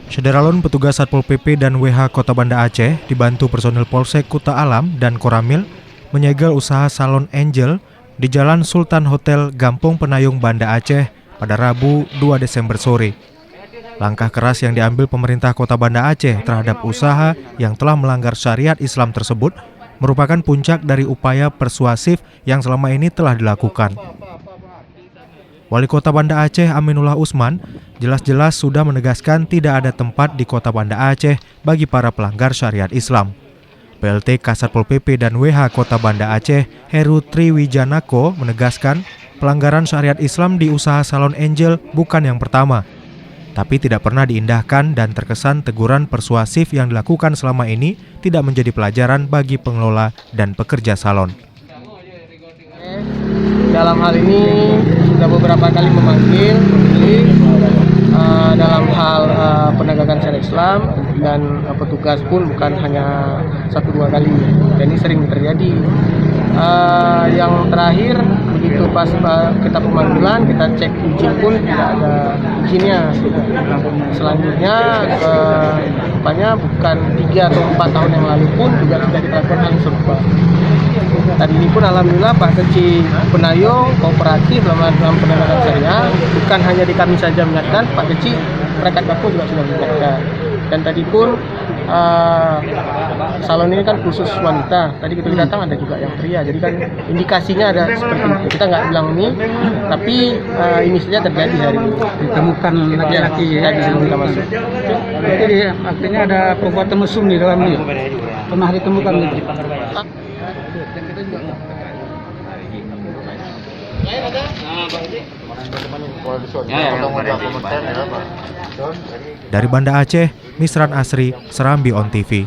Sederalun petugas Satpol PP dan WH Kota Banda Aceh dibantu personil Polsek Kuta Alam dan Koramil menyegel usaha salon Angel di Jalan Sultan Hotel Gampung Penayung Banda Aceh pada Rabu 2 Desember sore. Langkah keras yang diambil pemerintah Kota Banda Aceh terhadap usaha yang telah melanggar syariat Islam tersebut merupakan puncak dari upaya persuasif yang selama ini telah dilakukan. Wali Kota Banda Aceh Aminullah Usman jelas-jelas sudah menegaskan tidak ada tempat di Kota Banda Aceh bagi para pelanggar syariat Islam. PLT Kasatpol PP dan WH Kota Banda Aceh Heru Triwijanako menegaskan pelanggaran syariat Islam di usaha salon Angel bukan yang pertama, tapi tidak pernah diindahkan dan terkesan teguran persuasif yang dilakukan selama ini tidak menjadi pelajaran bagi pengelola dan pekerja salon. Dalam hal ini sudah beberapa kali memanggil dalam hal penegakan syariat Islam dan petugas pun bukan hanya 1-2 kali, dan ini sering terjadi. Yang terakhir begitu pas kita pemanggilan, kita cek izin pun tidak ada izinnya. Selanjutnya rupanya bukan 3 atau 4 tahun yang lalu pun juga sudah dilakukan hal serupa. Tadi ini pun alhamdulillah Pak Kecil Penayung kooperatif dalam penegakan syariat. Bukan hanya di kami saja mengingatkan, Pak Kecil perangkat Bako juga sudah mengingatkan. Dan tadi pun salon ini kan khusus wanita. Tadi kita datang ada juga yang pria. Jadi kan indikasinya ada seperti itu. Kita nggak bilang ini, tapi ini saja terjadi hari ini. Ditemukan laki-laki ya. Kita masuk. Jadi artinya ada perbuatan mesum di dalam ini. Pernah ditemukan gitu. Dari Banda Aceh, Misran Asri, Serambi On TV.